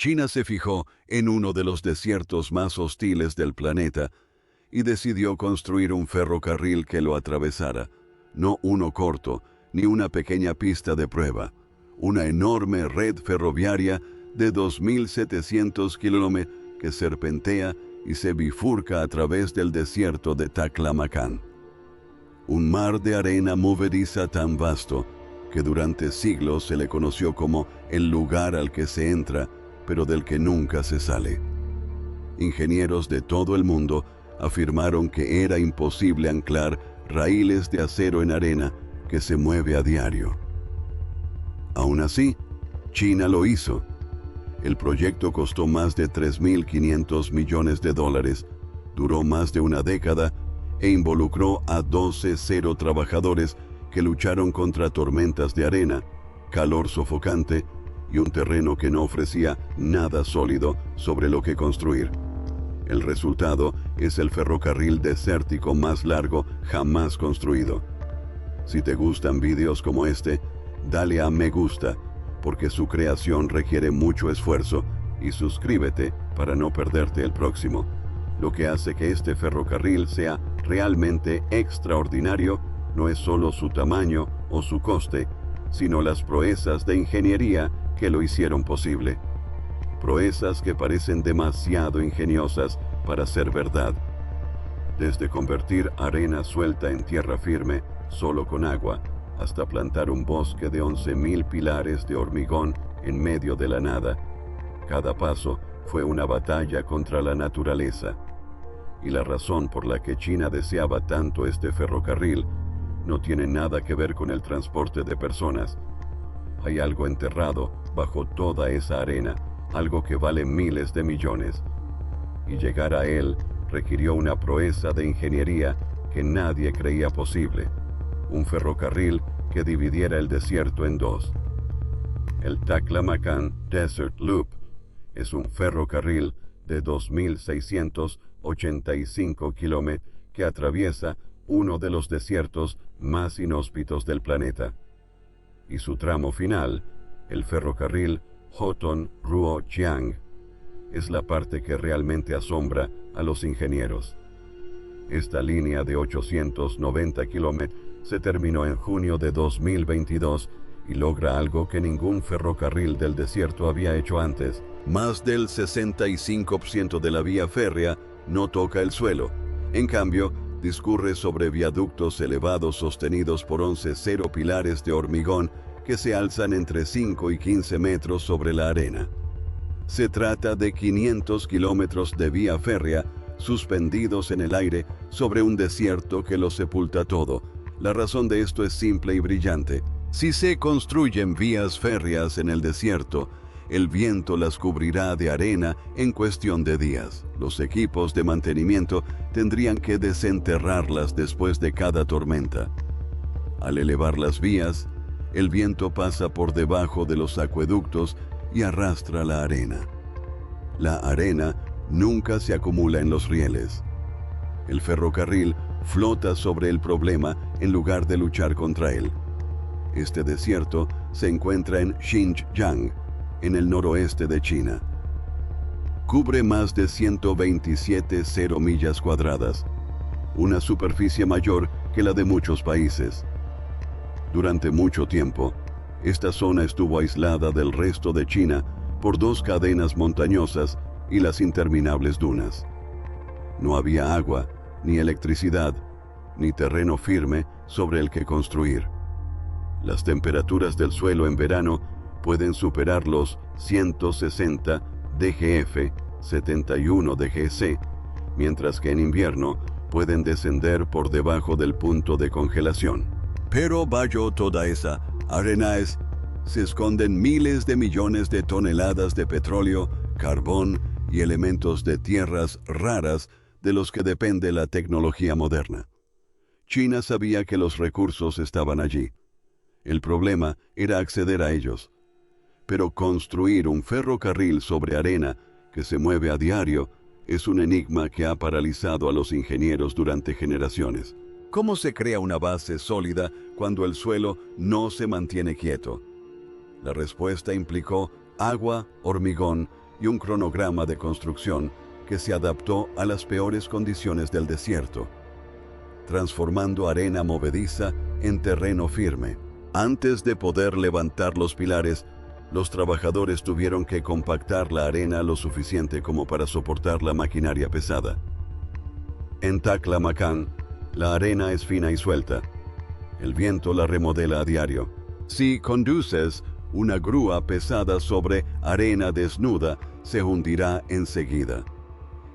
China se fijó en uno de los desiertos más hostiles del planeta y decidió construir un ferrocarril que lo atravesara, no uno corto, ni una pequeña pista de prueba, una enorme red ferroviaria de 2.700 kilómetros que serpentea y se bifurca a través del desierto de Taklamakan. Un mar de arena movediza tan vasto que durante siglos se le conoció como el lugar al que se entra, pero del que nunca se sale. Ingenieros de todo el mundo afirmaron que era imposible anclar raíles de acero en arena que se mueve a diario. Aún así, China lo hizo. El proyecto costó más de 3.500 millones de dólares, duró más de una década e involucró a 12,000 trabajadores que lucharon contra tormentas de arena, calor sofocante y un terreno que no ofrecía nada sólido sobre lo que construir. El resultado es el ferrocarril desértico más largo jamás construido. Si te gustan vídeos como este, dale a me gusta, porque su creación requiere mucho esfuerzo, y suscríbete para no perderte el próximo. Lo que hace que este ferrocarril sea realmente extraordinario no es solo su tamaño o su coste, sino las proezas de ingeniería que lo hicieron posible. Proezas que parecen demasiado ingeniosas para ser verdad. Desde convertir arena suelta en tierra firme solo con agua, hasta plantar un bosque de 11.000 pilares de hormigón en medio de la nada. Cada paso fue una batalla contra la naturaleza. Y la razón por la que China deseaba tanto este ferrocarril no tiene nada que ver con el transporte de personas. Hay algo enterrado bajo toda esa arena, algo que vale miles de millones. Y llegar a él requirió una proeza de ingeniería que nadie creía posible. Un ferrocarril que dividiera el desierto en dos. El Taklamakan Desert Loop es un ferrocarril de 2.685 kilómetros que atraviesa uno de los desiertos más inhóspitos del planeta. Y su tramo final, el ferrocarril Hoton-Ruo-Chiang, es la parte que realmente asombra a los ingenieros. Esta línea de 890 kilómetros se terminó en junio de 2022 y logra algo que ningún ferrocarril del desierto había hecho antes. Más del 65% de la vía férrea no toca el suelo. En cambio, discurre sobre viaductos elevados sostenidos por 11,000 pilares de hormigón que se alzan entre 5 y 15 metros sobre la arena. Se trata de 500 kilómetros de vía férrea suspendidos en el aire sobre un desierto que lo sepulta todo. La razón de esto es simple y brillante. Si se construyen vías férreas en el desierto, el viento las cubrirá de arena en cuestión de días. Los equipos de mantenimiento tendrían que desenterrarlas después de cada tormenta. Al elevar las vías, el viento pasa por debajo de los acueductos y arrastra la arena. La arena nunca se acumula en los rieles. El ferrocarril flota sobre el problema en lugar de luchar contra él. Este desierto se encuentra en Xinjiang, en el noroeste de China. Cubre más de 127,000 millas cuadradas, una superficie mayor que la de muchos países. Durante mucho tiempo, esta zona estuvo aislada del resto de China por dos cadenas montañosas y las interminables dunas. No había agua, ni electricidad, ni terreno firme sobre el que construir. Las temperaturas del suelo en verano pueden superar los 160 DGF, 71 DGC, mientras que en invierno pueden descender por debajo del punto de congelación. Pero bajo toda esa arena se esconden miles de millones de toneladas de petróleo, carbón y elementos de tierras raras de los que depende la tecnología moderna. China sabía que los recursos estaban allí. El problema era acceder a ellos. Pero construir un ferrocarril sobre arena que se mueve a diario es un enigma que ha paralizado a los ingenieros durante generaciones. ¿Cómo se crea una base sólida cuando el suelo no se mantiene quieto? La respuesta implicó agua, hormigón y un cronograma de construcción que se adaptó a las peores condiciones del desierto, transformando arena movediza en terreno firme. Antes de poder levantar los pilares, los trabajadores tuvieron que compactar la arena lo suficiente como para soportar la maquinaria pesada. En Taklamakan, la arena es fina y suelta. El viento la remodela a diario. Si conduces una grúa pesada sobre arena desnuda, se hundirá enseguida.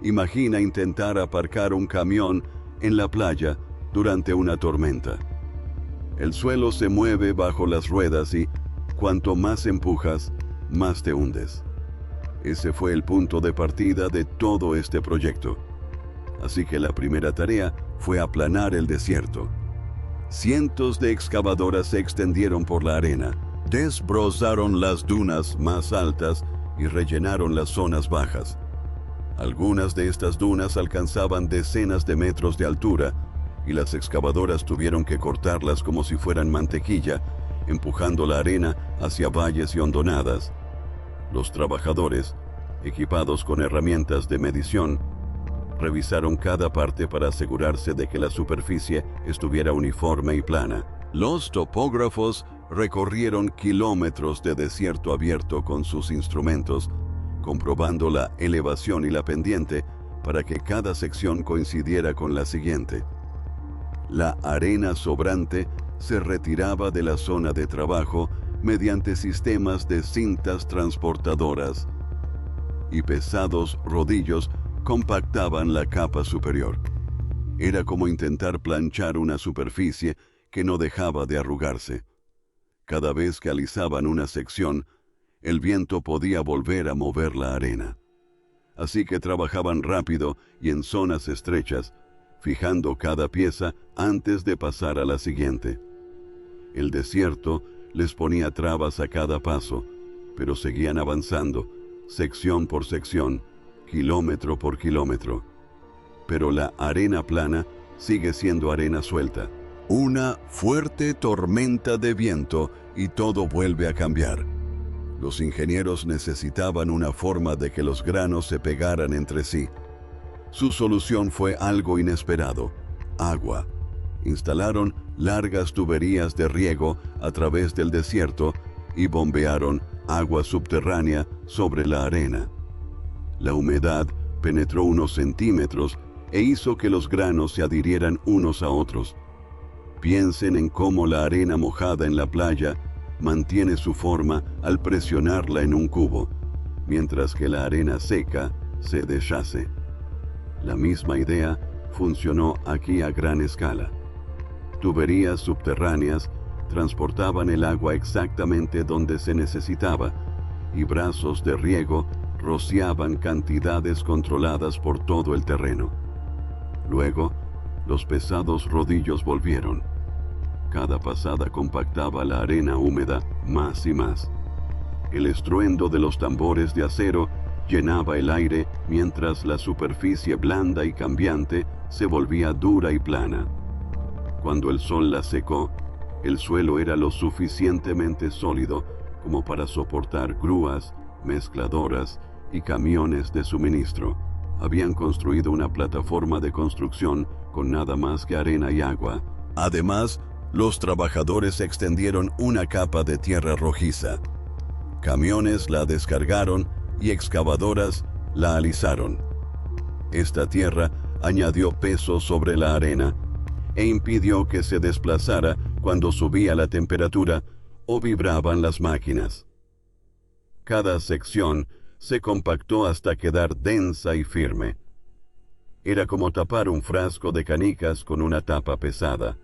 Imagina intentar aparcar un camión en la playa durante una tormenta. El suelo se mueve bajo las ruedas y, cuanto más empujas, más te hundes. Ese fue el punto de partida de todo este proyecto. Así que la primera tarea fue aplanar el desierto. Cientos de excavadoras se extendieron por la arena, desbrozaron las dunas más altas y rellenaron las zonas bajas. Algunas de estas dunas alcanzaban decenas de metros de altura y las excavadoras tuvieron que cortarlas como si fueran mantequilla, empujando la arena hacia valles y hondonadas. Los trabajadores, equipados con herramientas de medición, revisaron cada parte para asegurarse de que la superficie estuviera uniforme y plana. Los topógrafos recorrieron kilómetros de desierto abierto con sus instrumentos, comprobando la elevación y la pendiente para que cada sección coincidiera con la siguiente. La arena sobrante se retiraba de la zona de trabajo mediante sistemas de cintas transportadoras y pesados rodillos compactaban la capa superior. Era como intentar planchar una superficie que no dejaba de arrugarse. Cada vez que alisaban una sección, el viento podía volver a mover la arena. Así que trabajaban rápido y en zonas estrechas, fijando cada pieza antes de pasar a la siguiente. El desierto les ponía trabas a cada paso, pero seguían avanzando, sección por sección, kilómetro por kilómetro. Pero la arena plana sigue siendo arena suelta. Una fuerte tormenta de viento y todo vuelve a cambiar. Los ingenieros necesitaban una forma de que los granos se pegaran entre sí. Su solución fue algo inesperado: agua. Instalaron largas tuberías de riego a través del desierto y bombearon agua subterránea sobre la arena. La humedad penetró unos centímetros e hizo que los granos se adhirieran unos a otros. Piensen en cómo la arena mojada en la playa mantiene su forma al presionarla en un cubo, mientras que la arena seca se deshace. La misma idea funcionó aquí a gran escala. Tuberías subterráneas transportaban el agua exactamente donde se necesitaba, y brazos de riego rociaban cantidades controladas por todo el terreno. Luego, los pesados rodillos volvieron. Cada pasada compactaba la arena húmeda más y más. El estruendo de los tambores de acero llenaba el aire mientras la superficie blanda y cambiante se volvía dura y plana. Cuando el sol la secó, el suelo era lo suficientemente sólido como para soportar grúas, mezcladoras y camiones de suministro. Habían construido una plataforma de construcción con nada más que arena y agua. Además, los trabajadores extendieron una capa de tierra rojiza. Camiones la descargaron y excavadoras la alisaron. Esta tierra añadió peso sobre la arena e impidió que se desplazara cuando subía la temperatura o vibraban las máquinas. Cada sección se compactó hasta quedar densa y firme. Era como tapar un frasco de canicas con una tapa pesada.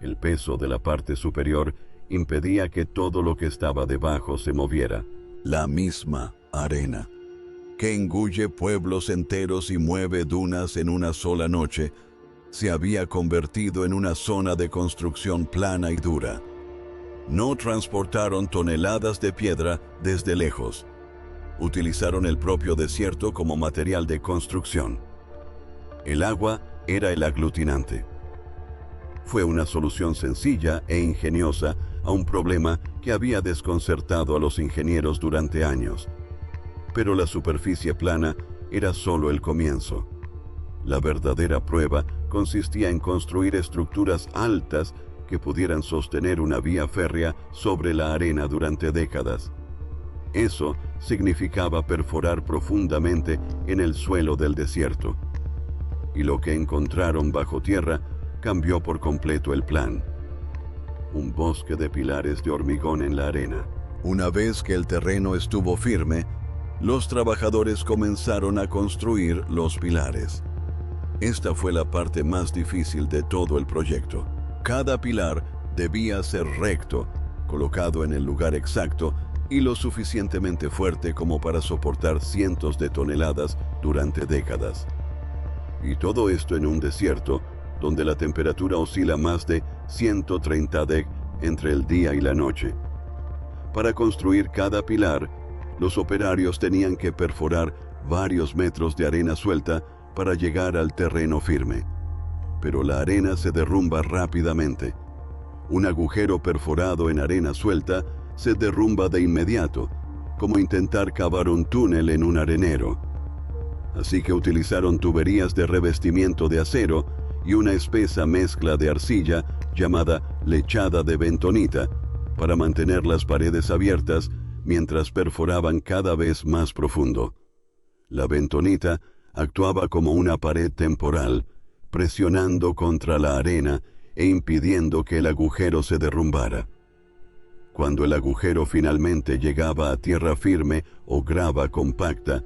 El peso de la parte superior impedía que todo lo que estaba debajo se moviera. La misma arena, que engulle pueblos enteros y mueve dunas en una sola noche, se había convertido en una zona de construcción plana y dura. No transportaron toneladas de piedra desde lejos. Utilizaron el propio desierto como material de construcción. El agua era el aglutinante. Fue una solución sencilla e ingeniosa a un problema que había desconcertado a los ingenieros durante años. Pero la superficie plana era solo el comienzo. La verdadera prueba consistía en construir estructuras altas que pudieran sostener una vía férrea sobre la arena durante décadas. Eso significaba perforar profundamente en el suelo del desierto. Y lo que encontraron bajo tierra cambió por completo el plan. Un bosque de pilares de hormigón en la arena. Una vez que el terreno estuvo firme, los trabajadores comenzaron a construir los pilares. Esta fue la parte más difícil de todo el proyecto. Cada pilar debía ser recto, colocado en el lugar exacto y lo suficientemente fuerte como para soportar cientos de toneladas durante décadas. Y todo esto en un desierto donde la temperatura oscila más de 130 deg entre el día y la noche. Para construir cada pilar, los operarios tenían que perforar varios metros de arena suelta para llegar al terreno firme. Pero la arena se derrumba rápidamente. Un agujero perforado en arena suelta se derrumba de inmediato, como intentar cavar un túnel en un arenero. Así que utilizaron tuberías de revestimiento de acero y una espesa mezcla de arcilla llamada lechada de bentonita para mantener las paredes abiertas mientras perforaban cada vez más profundo. La bentonita actuaba como una pared temporal, presionando contra la arena e impidiendo que el agujero se derrumbara. Cuando el agujero finalmente llegaba a tierra firme o grava compacta,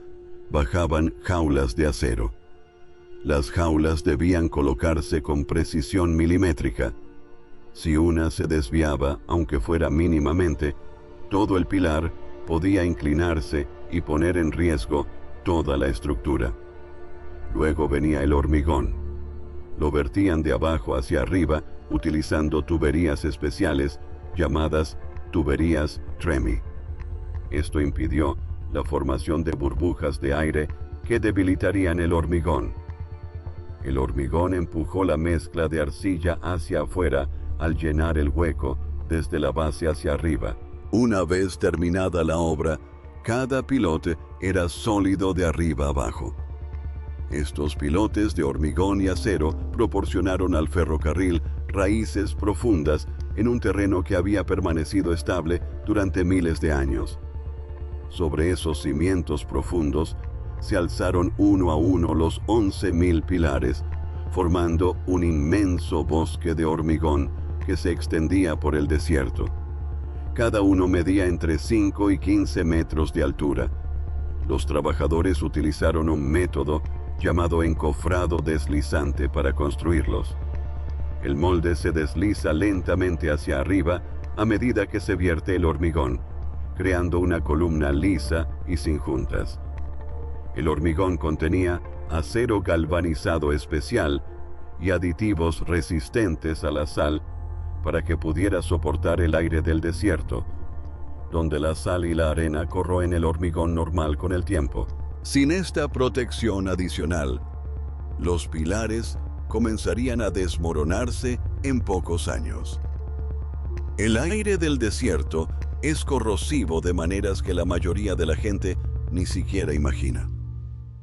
bajaban jaulas de acero. Las jaulas debían colocarse con precisión milimétrica. Si una se desviaba, aunque fuera mínimamente, todo el pilar podía inclinarse y poner en riesgo toda la estructura. Luego venía el hormigón. Lo vertían de abajo hacia arriba utilizando tuberías especiales llamadas tuberías Tremi. Esto impidió la formación de burbujas de aire que debilitarían el hormigón. El hormigón empujó la mezcla de arcilla hacia afuera al llenar el hueco desde la base hacia arriba. Una vez terminada la obra, cada pilote era sólido de arriba abajo. Estos pilotes de hormigón y acero proporcionaron al ferrocarril raíces profundas en un terreno que había permanecido estable durante miles de años. Sobre esos cimientos profundos se alzaron uno a uno los 11.000 pilares, formando un inmenso bosque de hormigón que se extendía por el desierto. Cada uno medía entre 5 y 15 metros de altura. Los trabajadores utilizaron un método llamado encofrado deslizante para construirlos. El molde se desliza lentamente hacia arriba a medida que se vierte el hormigón, creando una columna lisa y sin juntas. El hormigón contenía acero galvanizado especial y aditivos resistentes a la sal para que pudiera soportar el aire del desierto, donde la sal y la arena corroen el hormigón normal con el tiempo. Sin esta protección adicional, los pilares comenzarían a desmoronarse en pocos años. El aire del desierto es corrosivo de maneras que la mayoría de la gente ni siquiera imagina.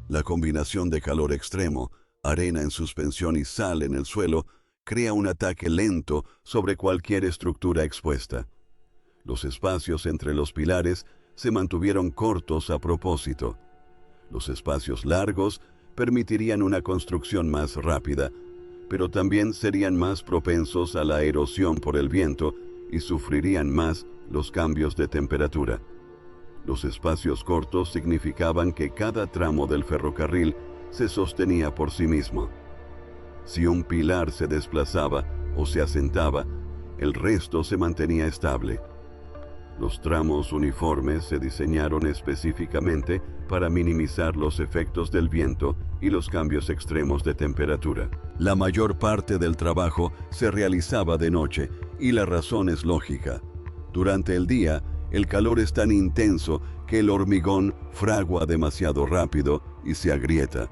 La combinación de calor extremo, arena en suspensión y sal en el suelo crea un ataque lento sobre cualquier estructura expuesta. Los espacios entre los pilares se mantuvieron cortos a propósito. Los espacios largos permitirían una construcción más rápida, pero también serían más propensos a la erosión por el viento y sufrirían más los cambios de temperatura. Los espacios cortos significaban que cada tramo del ferrocarril se sostenía por sí mismo. Si un pilar se desplazaba o se asentaba, el resto se mantenía estable. Los tramos uniformes se diseñaron específicamente para minimizar los efectos del viento y los cambios extremos de temperatura. La mayor parte del trabajo se realizaba de noche, y la razón es lógica. Durante el día, el calor es tan intenso que el hormigón fragua demasiado rápido y se agrieta.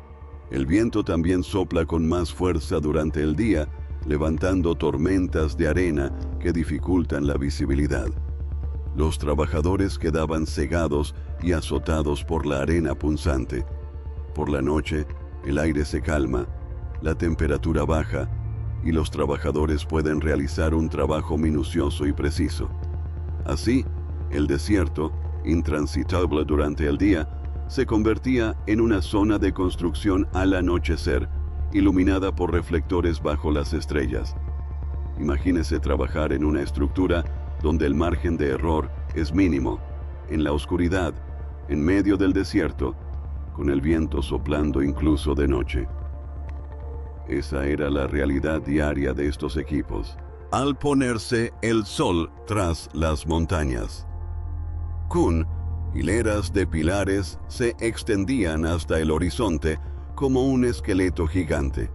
El viento también sopla con más fuerza durante el día, levantando tormentas de arena que dificultan la visibilidad. Los trabajadores quedaban cegados y azotados por la arena punzante. Por la noche, el aire se calma, la temperatura baja y los trabajadores pueden realizar un trabajo minucioso y preciso. Así, el desierto, intransitable durante el día, se convertía en una zona de construcción al anochecer, iluminada por reflectores bajo las estrellas. Imagínese trabajar en una estructura donde el margen de error es mínimo, en la oscuridad, en medio del desierto, con el viento soplando incluso de noche. Esa era la realidad diaria de estos equipos, al ponerse el sol tras las montañas. Kun, hileras de pilares se extendían hasta el horizonte como un esqueleto gigante.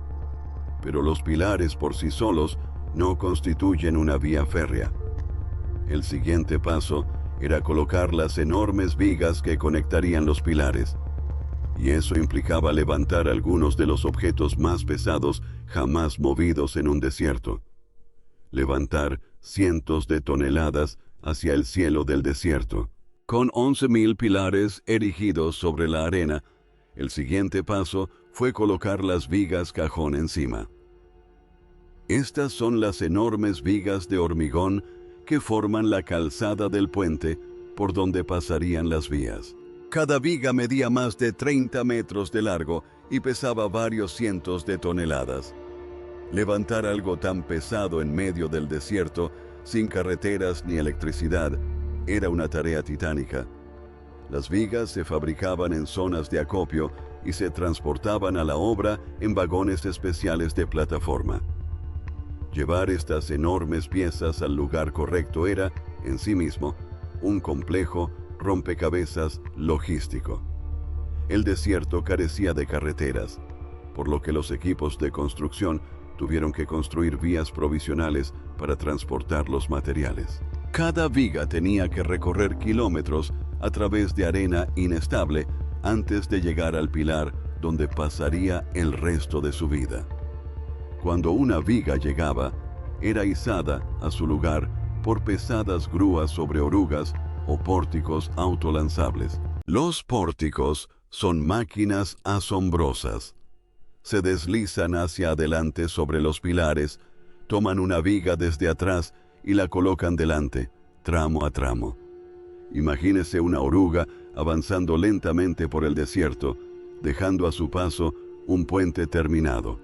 Pero los pilares por sí solos no constituyen una vía férrea. El siguiente paso era colocar las enormes vigas que conectarían los pilares, y eso implicaba levantar algunos de los objetos más pesados jamás movidos en un desierto. Levantar cientos de toneladas hacia el cielo del desierto. Con 11.000 pilares erigidos sobre la arena, el siguiente paso fue colocar las vigas cajón encima. Estas son las enormes vigas de hormigón que forman la calzada del puente por donde pasarían las vías. Cada viga medía más de 30 metros de largo y pesaba varios cientos de toneladas. Levantar algo tan pesado en medio del desierto, sin carreteras ni electricidad, era una tarea titánica. Las vigas se fabricaban en zonas de acopio y se transportaban a la obra en vagones especiales de plataforma. Llevar estas enormes piezas al lugar correcto era, en sí mismo, un complejo rompecabezas logístico. El desierto carecía de carreteras, por lo que los equipos de construcción tuvieron que construir vías provisionales para transportar los materiales. Cada viga tenía que recorrer kilómetros a través de arena inestable antes de llegar al pilar donde pasaría el resto de su vida. Cuando una viga llegaba, era izada a su lugar por pesadas grúas sobre orugas o pórticos autolanzables. Los pórticos son máquinas asombrosas. Se deslizan hacia adelante sobre los pilares, toman una viga desde atrás y la colocan delante, tramo a tramo. Imagínese una oruga avanzando lentamente por el desierto, dejando a su paso un puente terminado.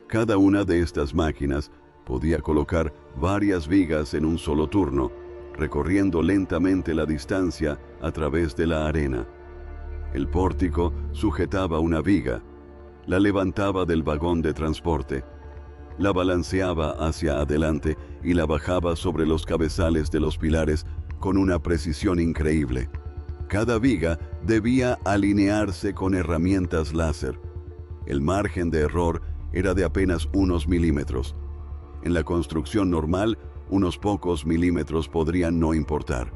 Cada una de estas máquinas podía colocar varias vigas en un solo turno, recorriendo lentamente la distancia a través de la arena. El pórtico sujetaba una viga, la levantaba del vagón de transporte, la balanceaba hacia adelante y la bajaba sobre los cabezales de los pilares con una precisión increíble. Cada viga debía alinearse con herramientas láser. El margen de error era de apenas unos milímetros. En la construcción normal, unos pocos milímetros podrían no importar.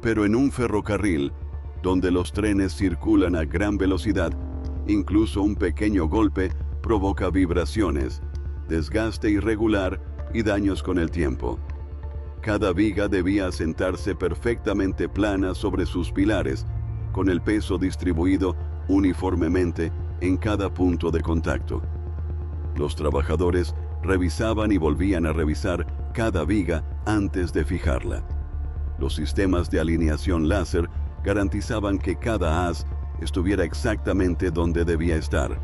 Pero en un ferrocarril, donde los trenes circulan a gran velocidad, incluso un pequeño golpe provoca vibraciones, desgaste irregular y daños con el tiempo. Cada viga debía asentarse perfectamente plana sobre sus pilares, con el peso distribuido uniformemente en cada punto de contacto. Los trabajadores revisaban y volvían a revisar cada viga antes de fijarla. Los sistemas de alineación láser garantizaban que cada haz estuviera exactamente donde debía estar,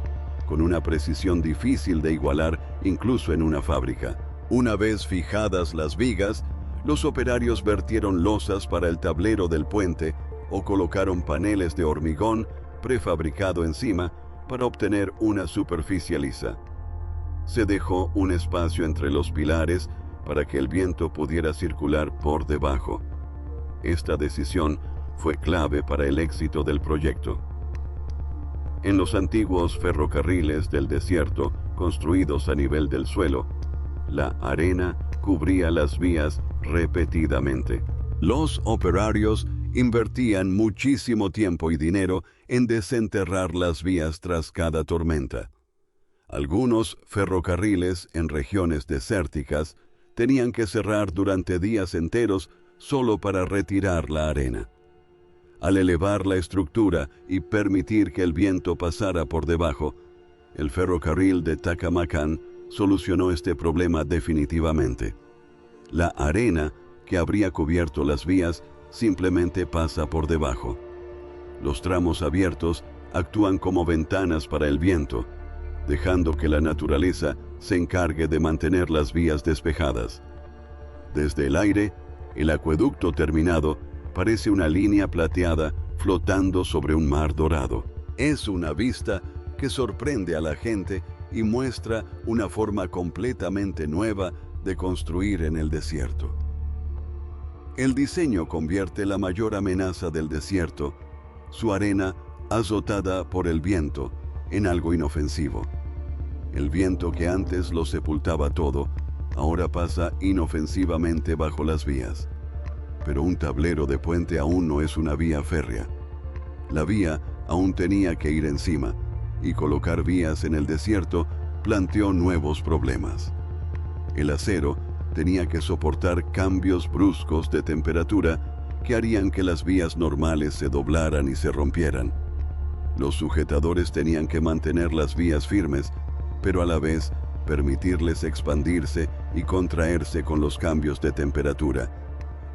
con una precisión difícil de igualar incluso en una fábrica. Una vez fijadas las vigas, los operarios vertieron losas para el tablero del puente o colocaron paneles de hormigón prefabricado encima para obtener una superficie lisa. Se dejó un espacio entre los pilares para que el viento pudiera circular por debajo. Esta decisión fue clave para el éxito del proyecto. En los antiguos ferrocarriles del desierto, construidos a nivel del suelo, la arena cubría las vías repetidamente. Los operarios invertían muchísimo tiempo y dinero en desenterrar las vías tras cada tormenta. Algunos ferrocarriles en regiones desérticas tenían que cerrar durante días enteros solo para retirar la arena. Al elevar la estructura y permitir que el viento pasara por debajo, el ferrocarril de Tacamacan solucionó este problema definitivamente. La arena que habría cubierto las vías simplemente pasa por debajo. Los tramos abiertos actúan como ventanas para el viento, dejando que la naturaleza se encargue de mantener las vías despejadas. Desde el aire, el acueducto terminado parece una línea plateada flotando sobre un mar dorado. Es una vista que sorprende a la gente y muestra una forma completamente nueva de construir en el desierto. El diseño convierte la mayor amenaza del desierto, su arena azotada por el viento, en algo inofensivo. El viento que antes lo sepultaba todo, ahora pasa inofensivamente bajo las vías. Pero un tablero de puente aún no es una vía férrea. La vía aún tenía que ir encima, y colocar vías en el desierto planteó nuevos problemas. El acero tenía que soportar cambios bruscos de temperatura que harían que las vías normales se doblaran y se rompieran. Los sujetadores tenían que mantener las vías firmes, pero a la vez permitirles expandirse y contraerse con los cambios de temperatura.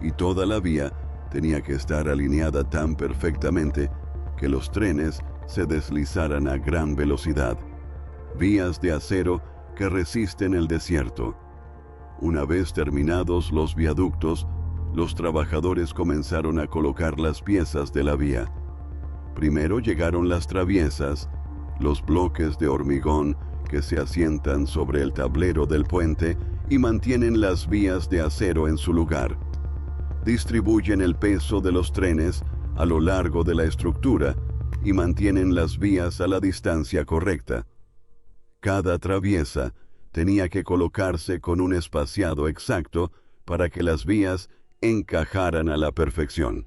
Y toda la vía tenía que estar alineada tan perfectamente que los trenes se deslizaran a gran velocidad. Vías de acero que resisten el desierto. Una vez terminados los viaductos, los trabajadores comenzaron a colocar las piezas de la vía. Primero llegaron las traviesas, los bloques de hormigón que se asientan sobre el tablero del puente y mantienen las vías de acero en su lugar. Distribuyen el peso de los trenes a lo largo de la estructura y mantienen las vías a la distancia correcta. Cada traviesa tenía que colocarse con un espaciado exacto para que las vías encajaran a la perfección.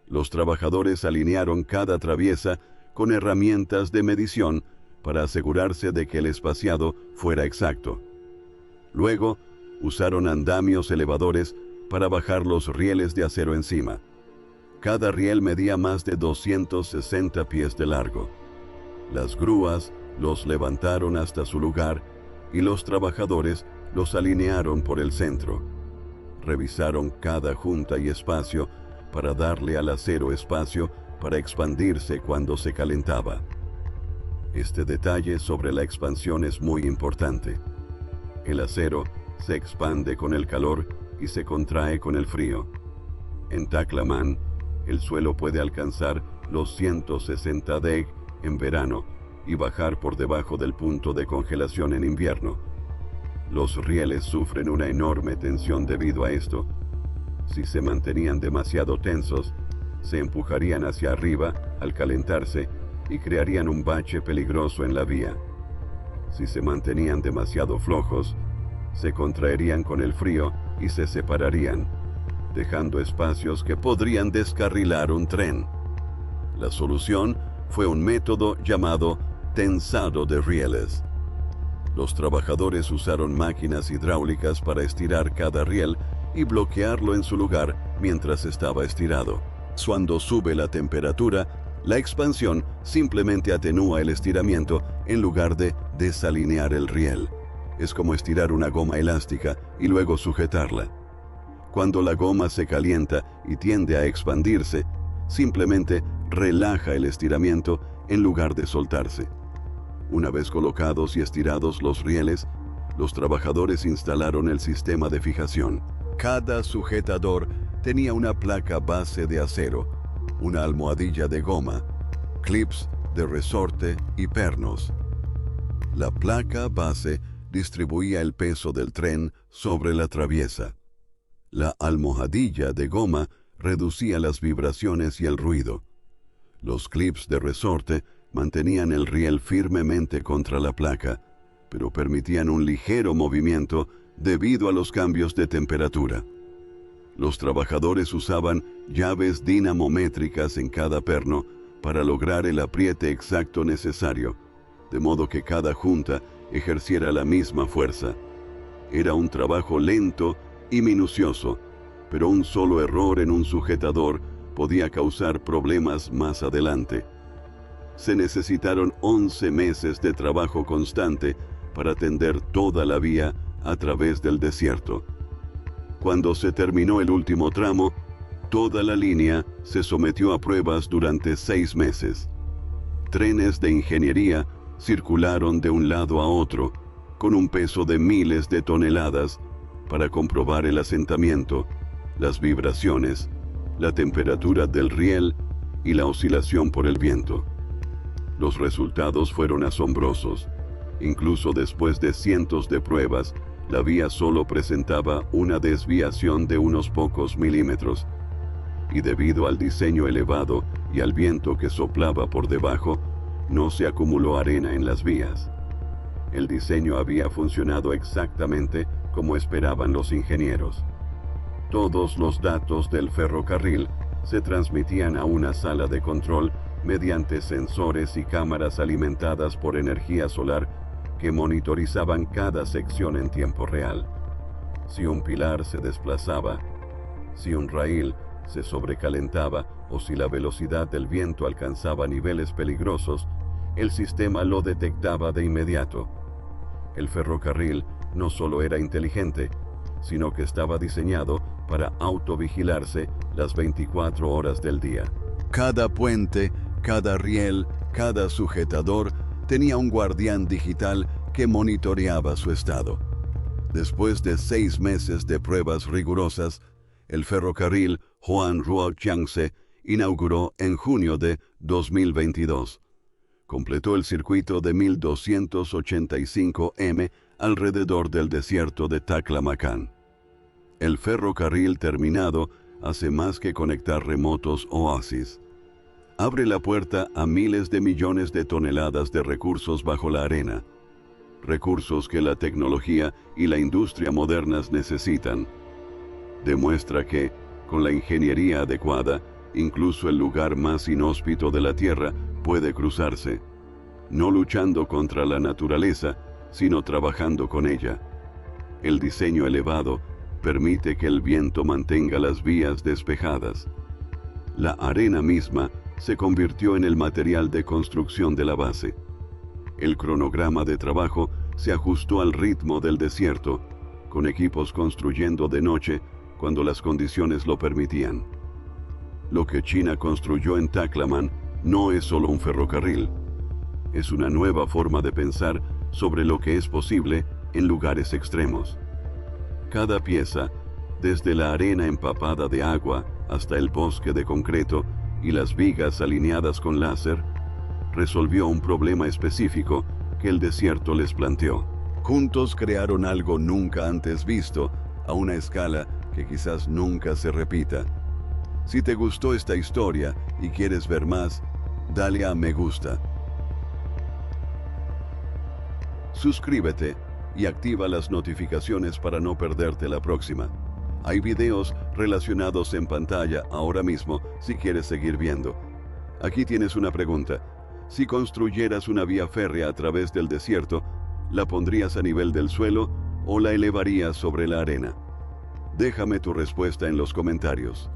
Los trabajadores alinearon cada traviesa con herramientas de medición para asegurarse de que el espaciado fuera exacto. Luego, usaron andamios elevadores para bajar los rieles de acero encima. Cada riel medía más de 260 pies de largo. Las grúas los levantaron hasta su lugar y los trabajadores los alinearon por el centro. Revisaron cada junta y espacio para darle al acero espacio para expandirse cuando se calentaba. Este detalle sobre la expansión es muy importante. El acero se expande con el calor y se contrae con el frío. En Taclamán, el suelo puede alcanzar los 160 deg en verano y bajar por debajo del punto de congelación en invierno. Los rieles sufren una enorme tensión debido a esto. Si se mantenían demasiado tensos, se empujarían hacia arriba al calentarse y crearían un bache peligroso en la vía. Si se mantenían demasiado flojos, se contraerían con el frío y se separarían, dejando espacios que podrían descarrilar un tren. La solución fue un método llamado tensado de rieles. Los trabajadores usaron máquinas hidráulicas para estirar cada riel y bloquearlo en su lugar mientras estaba estirado. Cuando sube la temperatura, la expansión simplemente atenúa el estiramiento en lugar de desalinear el riel. Es como estirar una goma elástica y luego sujetarla. Cuando la goma se calienta y tiende a expandirse, simplemente relaja el estiramiento en lugar de soltarse. Una vez colocados y estirados los rieles, los trabajadores instalaron el sistema de fijación. Cada sujetador tenía una placa base de acero, una almohadilla de goma, clips de resorte y pernos. La placa base distribuía el peso del tren sobre la traviesa. La almohadilla de goma reducía las vibraciones y el ruido. Los clips de resorte mantenían el riel firmemente contra la placa, pero permitían un ligero movimiento debido a los cambios de temperatura. Los trabajadores usaban llaves dinamométricas en cada perno para lograr el apriete exacto necesario, de modo que cada junta ejerciera la misma fuerza. Era un trabajo lento y minucioso, pero un solo error en un sujetador podía causar problemas más adelante. Se necesitaron 11 meses de trabajo constante para tender toda la vía a través del desierto. Cuando se terminó el último tramo, toda la línea se sometió a pruebas durante 6 meses. Trenes de ingeniería circularon de un lado a otro, con un peso de miles de toneladas, para comprobar el asentamiento, las vibraciones, la temperatura del riel y la oscilación por el viento. Los resultados fueron asombrosos. Incluso después de cientos de pruebas, la vía solo presentaba una desviación de unos pocos milímetros. Y debido al diseño elevado y al viento que soplaba por debajo, no se acumuló arena en las vías. El diseño había funcionado exactamente como esperaban los ingenieros. Todos los datos del ferrocarril se transmitían a una sala de control mediante sensores y cámaras alimentadas por energía solar que monitorizaban cada sección en tiempo real. Si un pilar se desplazaba, si un raíl se sobrecalentaba o si la velocidad del viento alcanzaba niveles peligrosos, el sistema lo detectaba de inmediato. El ferrocarril no solo era inteligente, sino que estaba diseñado para autovigilarse las 24 horas del día. Cada puente, cada riel, cada sujetador tenía un guardián digital que monitoreaba su estado. Después de 6 meses de pruebas rigurosas, el ferrocarril Huan-Ruo-Jiangse inauguró en junio de 2022. Completó el circuito de 1285 m alrededor del desierto de Taklamakan. El ferrocarril terminado hace más que conectar remotos oasis. Abre la puerta a miles de millones de toneladas de recursos bajo la arena. Recursos que la tecnología y la industria modernas necesitan. Demuestra que, con la ingeniería adecuada, incluso el lugar más inhóspito de la Tierra puede cruzarse, no luchando contra la naturaleza, sino trabajando con ella. El diseño elevado permite que el viento mantenga las vías despejadas. La arena misma se convirtió en el material de construcción de la base. El cronograma de trabajo se ajustó al ritmo del desierto, con equipos construyendo de noche cuando las condiciones lo permitían. Lo que China construyó en Taklaman no es solo un ferrocarril, es una nueva forma de pensar sobre lo que es posible en lugares extremos. Cada pieza, desde la arena empapada de agua hasta el bosque de concreto y las vigas alineadas con láser, resolvió un problema específico que el desierto les planteó. Juntos crearon algo nunca antes visto, a una escala que quizás nunca se repita. Si te gustó esta historia y quieres ver más, dale a me gusta. Suscríbete y activa las notificaciones para no perderte la próxima. Hay videos relacionados en pantalla ahora mismo si quieres seguir viendo. Aquí tienes una pregunta. Si construyeras una vía férrea a través del desierto, ¿la pondrías a nivel del suelo o la elevarías sobre la arena? Déjame tu respuesta en los comentarios.